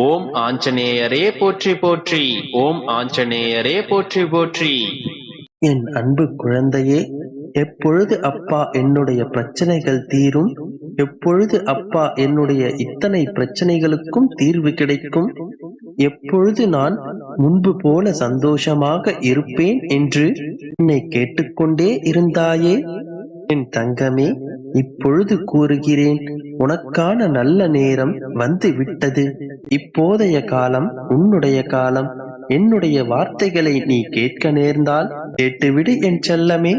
ஓம் ஆஞ்சநேயரே போற்றி போற்றி. ஓம் ஆஞ்சநேயரே போற்றி போற்றி. என் அன்பு குழந்தையே, எப்பொழுது அப்பா என்னுடைய பிரச்சனைகள் தீரும்? எப்பொழுது அப்பா என்னுடைய இத்தனை பிரச்சனைகளுக்கும் தீர்வு கிடைக்கும்? எப்பொழுது நான் முன்பு போல சந்தோஷமாக இருப்பேன் என்று என்னை கேட்டுக்கொண்டே இருந்தாயே? என் தங்கமே, இப்பொழுது கூறுகிறேன், உனக்கான நல்ல நேரம் வந்து விட்டது. இப்போதைய காலம் உன்னுடைய காலம். என்னுடைய வார்த்தைகளை நீ கேட்க நேர்ந்தால் கேட்டுவிடு என் செல்லமே.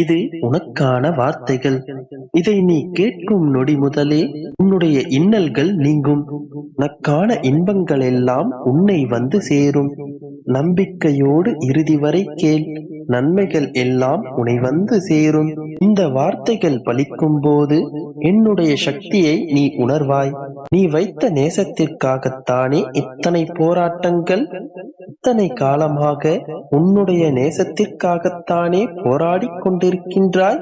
இது உனக்கான வார்த்தைகள். இதை நீ கேட்கும் நொடி முதலே உன்னுடைய இன்னல்கள் நீங்கும். உனக்கான இன்பங்கள் எல்லாம் உன்னை வந்து சேரும். நம்பிக்கையோடு இறுதி வரை கேள். நன்மைகள் எல்லாம் உன்னை வந்து சேரும். இந்த வார்த்தைகள் பலிக்கும் போது என்னுடைய சக்தியை நீ உணர்வாய். நீ வைத்த நேசத்திற்காகத்தானே இத்தனை போராட்டங்கள்? இத்தனை காலமாக உன்னுடைய நேசத்திற்காகத்தானே போராடி கொண்டிருக்கின்றாய்.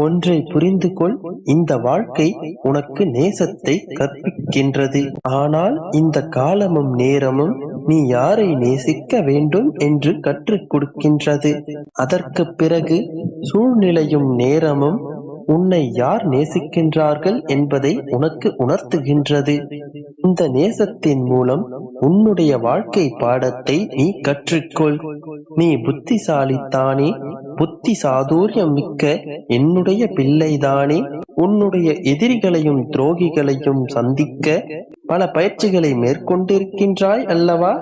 ஒன்றை புரிந்து கொள், இந்த வாழ்க்கை உனக்கு நேசத்தை கற்பிக்கின்றது. ஆனால் இந்த காலமும் நேரமும் நீ யாரை நேசிக்க வேண்டும் என்று கற்றுக் கொடுக்கின்றது. அதற்கு பிறகு சூழ்நிலையும் நேரமும் உன்னை யார் நேசிக்கின்றார்கள் என்பதை உனக்கு உணர்த்துகின்றது. இந்த நேசத்தின் மூலம் உன்னுடைய வாழ்க்கை பாடத்தை நீ கற்றுக்கொள். நீ புத்திசாலித்தானே, புத்தி சாதுரியம் மிக்க என்னுடைய பிள்ளைதானே. உன்னுடைய எதிரிகளையும் துரோகிகளையும் சந்திக்க பல பயிற்சிகளை மேற்கொண்டிருக்கின்றாய் அல்லவா?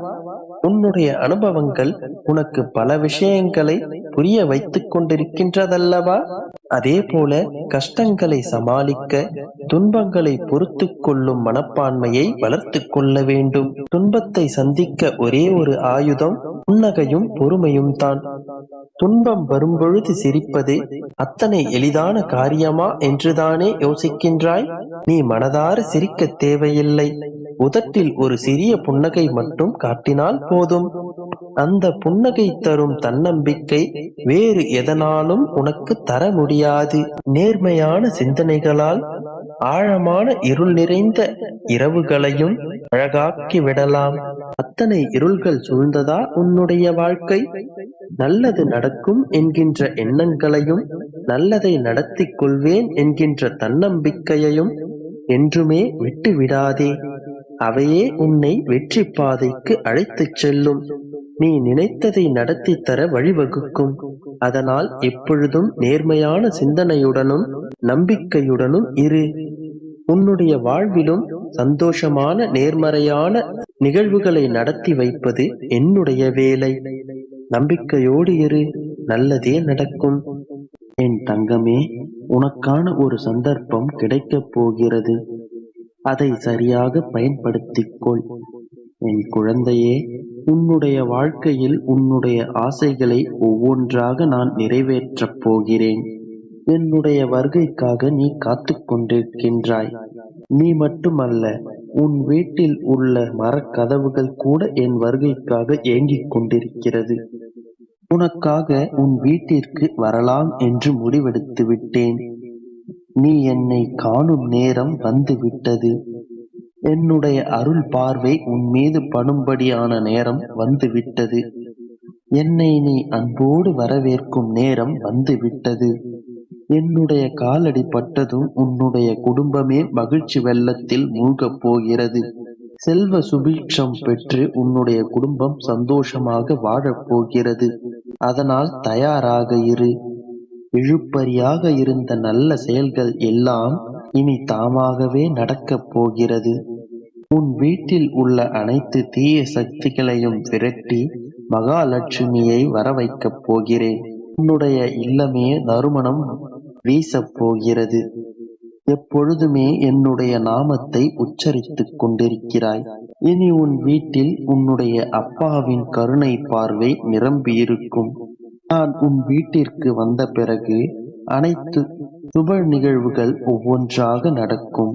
உன்னுடைய அனுபவங்கள் உனக்கு பல விஷயங்களை புரிய வைத்துக் கொண்டிருக்கின்றதல்லவா? அதே போல கஷ்டங்களை சமாளிக்க, துன்பங்களை பொறுத்து கொள்ளும் மனப்பான்மையை வளர்த்து கொள்ள வேண்டும். துன்பத்தை சந்திக்க ஒரே ஒரு ஆயுதம் புன்னகையும் பொறுமையும் தான். துன்பம் வரும்பொழுது சிரிப்பது அத்தனை எளிதான காரியமா என்றுதானே யோசிக்கின்றாய்? நீ மனதார சிரிக்க தேவையில்லை. உதட்டில் ஒரு சிறிய புன்னகை மட்டும் காட்டினால் போதும். அந்த புன்னகை தரும் தன்னம்பிக்கை வேறு எதனாலும் உனக்கு தர முடியாது. நேர்மையான சிந்தனைகளால் ஆழமான இருள் நிறைந்த இரவுகளையும் அழகாக்கி விடலாம். அத்தனை இருள்கள் சூழ்ந்ததா உன்னுடைய வாழ்க்கை? நல்லது நடக்கும் என்கின்ற எண்ணங்களையும் நல்லதை நடத்தி கொள்வேன் என்கின்ற தன்னம்பிக்கையையும் என்றுமே விட்டு விடாதே. அவையே உன்னை வெற்றி பாதைக்கு அழைத்துச் செல்லும். நீ நினைத்ததை நடத்தி தர வழிவகுக்கும். அதனால் எப்பொழுதும் நேர்மையான சிந்தனையுடனும் நம்பிக்கையுடனும் இரு. உன்னுடைய வாழ்விலும் சந்தோஷமான நேர்மறையான நிகழ்வுகளை நடத்தி வைப்பது என்னுடைய வேலை. நம்பிக்கையோடு இரு, நல்லதே நடக்கும். என் தங்கமே, உனக்கான ஒரு சந்தர்ப்பம் கிடைக்கப் போகிறது. அதை சரியாக பயன்படுத்திக் கொள். என் குழந்தையே, உன்னுடைய வாழ்க்கையில் உன்னுடைய ஆசைகளை ஒவ்வொன்றாக நான் நிறைவேற்றப் போகிறேன். என்னுடைய வருகைக்காக நீ காத்து கொண்டிருக்கின்றாய். நீ மட்டுமல்ல, உன் வீட்டில் உள்ள மரக்கதவுகள் கூட என் வருகைக்காக ஏங்கிக் கொண்டிருக்கிறது. உனக்காக உன் வீட்டிற்கு வரலாம் என்று முடிவெடுத்து விட்டேன். நீ என்னை காணும் நேரம் வந்து விட்டது. என்னுடைய அருள் பார்வை உன் மீது படும்படியான நேரம் வந்து விட்டது. என்னை நீ அன்போடு வரவேற்கும் நேரம் வந்து விட்டது. என்னுடைய காலடி பட்டதும் உன்னுடைய குடும்பமே மகிழ்ச்சி வெள்ளத்தில் மூழ்கப் போகிறது. செல்வ சுபீட்சம் பெற்று உன்னுடைய குடும்பம் சந்தோஷமாக வாழப் போகிறது. அதனால் தயாராக இரு. இழுபறியாக இருந்த நல்ல செயல்கள் எல்லாம் இனி தாமாகவே நடக்கப் போகிறது. உன் வீட்டில் உள்ள அனைத்து தீய சக்திகளையும் விரட்டி மகாலட்சுமியை வர வைக்கப் போகிறேன். உன்னுடைய இல்லமே நறுமணம் வீசப் போகிறது. எப்பொழுதுமே என்னுடைய நாமத்தை உச்சரித்துக் கொண்டிருக்கிறாய். இனி உன் வீட்டில் உன்னுடைய அப்பாவின் கருணை பார்வை நிரம்பியிருக்கும். நான் உன் வீட்டிற்கு வந்த பிறகு அனைத்து சுப நிகழ்வுகள் ஒவ்வொன்றாக நடக்கும்.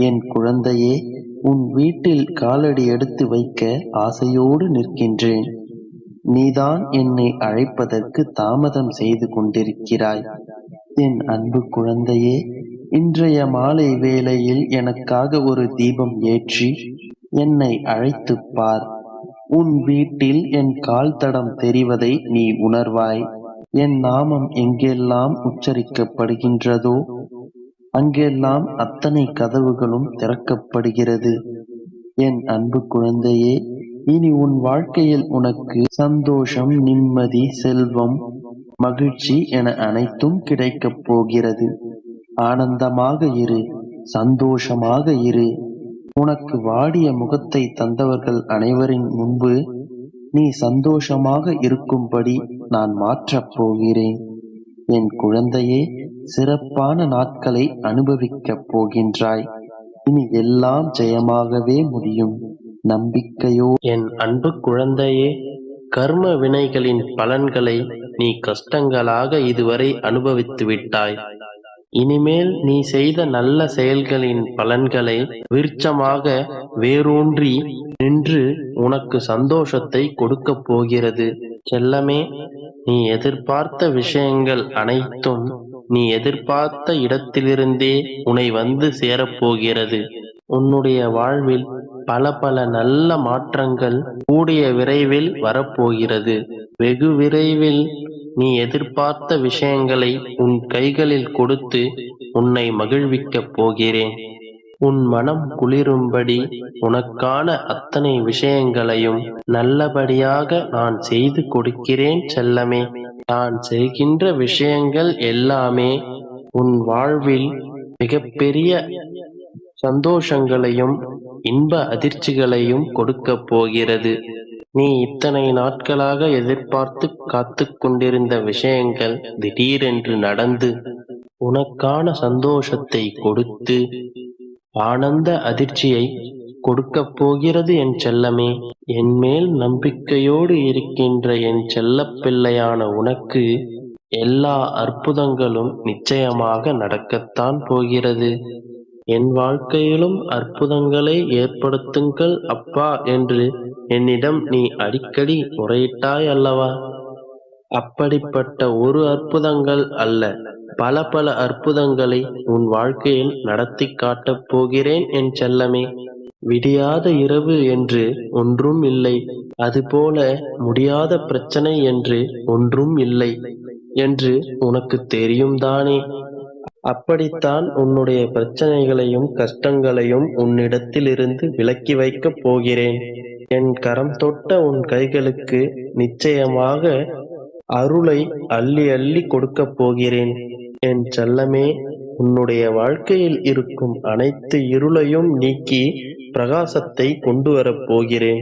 என் குழந்தையே, உன் வீட்டில் காலடி எடுத்து வைக்க ஆசையோடு நிற்கின்றேன். நீதான் என்னை அழைப்பதற்கு தாமதம் செய்து கொண்டிருக்கிறாய். என் அன்பு குழந்தையே, இன்றைய மாலை வேளையில் எனக்காக ஒரு தீபம் ஏற்றி என்னை அழைத்துப் பார். உன் வீட்டில் என் கால் தடம் தெரிவதை நீ உணர்வாய். என் நாமம் எங்கெல்லாம் உச்சரிக்கப்படுகின்றதோ அங்கெல்லாம் அத்தனை கதவுகளும் திறக்கப்படுகிறது. என் அன்பு குழந்தையே, இனி உன் வாழ்க்கையில் உனக்கு சந்தோஷம், நிம்மதி, செல்வம், மகிழ்ச்சி என அனைத்தும் கிடைக்கப் போகிறது. ஆனந்தமாக இரு, சந்தோஷமாக இரு. உனக்கு வாடிய முகத்தை தந்தவர்கள் அனைவரின் முன்பு நீ சந்தோஷமாக இருக்கும்படி நான் மாற்றப் போகிறேன். என் குழந்தையே, சிறப்பான நாட்களை அனுபவிக்கப் போகின்றாய். இனி எல்லாம் ஜெயமாகவே முடியும். நம்பிக்கையோ. என் அன்பு குழந்தையே, கர்ம வினைகளின் பலன்களை நீ கஷ்டங்களாக இதுவரை அனுபவித்து விட்டாய். இனிமேல் நீ செய்த நல்ல செயல்களின் பலன்களை விருட்சமாக வேரூன்றி நின்று உனக்கு சந்தோஷத்தை கொடுக்கப் போகிறது. செல்லமே, நீ எதிர்பார்த்த விஷயங்கள் அனைத்தும் நீ எதிர்பார்த்த இடத்திலிருந்தே உன்னை வந்து சேரப்போகிறது. உன்னுடைய வாழ்வில் பல பல நல்ல மாற்றங்கள் கூடிய விரைவில் வரப்போகிறது. வெகு விரைவில் நீ எதிர்பார்த்த விஷயங்களை உன் கைகளில் கொடுத்து உன்னை மகிழ்விக்கப் போகிறேன். உன் மனம் குளிரும்படி உனக்கான அத்தனை விஷயங்களையும் நல்லபடியாக நான் செய்து கொடுக்கிறேன் செல்லமே. நான் செய்கின்ற விஷயங்கள் எல்லாமே உன் வாழ்வில் மிகப்பெரிய சந்தோஷங்களையும் இன்ப அதிர்ச்சிகளையும் கொடுக்கப் போகிறது. நீ இத்தனை நாட்களாக எதிர்பார்த்து காத்து கொண்டிருந்த விஷயங்கள் திடீரென்று நடந்து உனக்கான சந்தோஷத்தை கொடுத்து ஆனந்த அதிர்ச்சியை கொடுக்கப் போகிறது என் செல்லமே. என் மேல் நம்பிக்கையோடு இருக்கின்ற என் செல்லப் பிள்ளையான உனக்கு எல்லா அற்புதங்களும் நிச்சயமாக நடக்கத்தான் போகிறது. என் வாழ்க்கையிலும் அற்புதங்களை ஏற்படுத்துங்கள் அப்பா என்று என்னிடம் நீ அடிக்கடி முறையிட்டாய் அல்லவா? அப்படிப்பட்ட ஒரு அற்புதங்கள் அல்ல, பல பல அற்புதங்களை உன் வாழ்க்கையில் நடத்தி காட்டப் போகிறேன் என் செல்லமே. விடியாத இரவு என்று ஒன்றும் இல்லை, அதுபோல முடியாத பிரச்சனை என்று ஒன்றும் இல்லை என்று உனக்கு தெரியும் தானே? அப்படித்தான் உன்னுடைய பிரச்சனைகளையும் கஷ்டங்களையும் உன்னிடத்திலிருந்து விலக்கி வைக்கப் போகிறேன். என் கரம் தொட்ட உன் கைகளுக்கு நிச்சயமாக அருளை அள்ளி அள்ளி கொடுக்கப் போகிறேன். என் செல்லமே, உன்னுடைய வாழ்க்கையில் இருக்கும் அனைத்து இருளையும் நீக்கி பிரகாசத்தை கொண்டு வரப் போகிறேன்.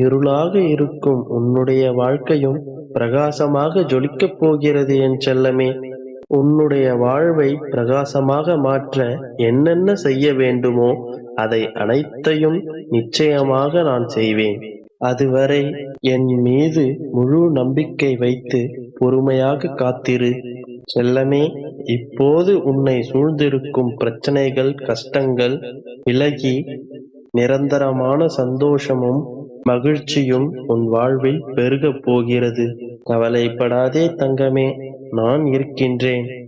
இருளாக இருக்கும் உன்னுடைய வாழ்க்கையும் பிரகாசமாக ஜொலிக்கப் போகிறது என் செல்லமே. உன்னுடைய வாழ்வை பிரகாசமாக மாற்ற என்னென்ன செய்ய வேண்டுமோ அதை அனைத்தையும் நிச்சயமாக நான் செய்வேன். அதுவரை என் மீது முழு நம்பிக்கை வைத்து பொறுமையாக காத்திரு செல்லமே. இப்போது உன்னை சூழ்ந்திருக்கும் பிரச்சனைகள், கஷ்டங்கள் விலகி நிரந்தரமான சந்தோஷமும் மகிழ்ச்சியும் உன் வாழ்வில் பெருகப் போகிறது. கவலைப்படாதே தங்கமே, நான் இருக்கின்றேன்.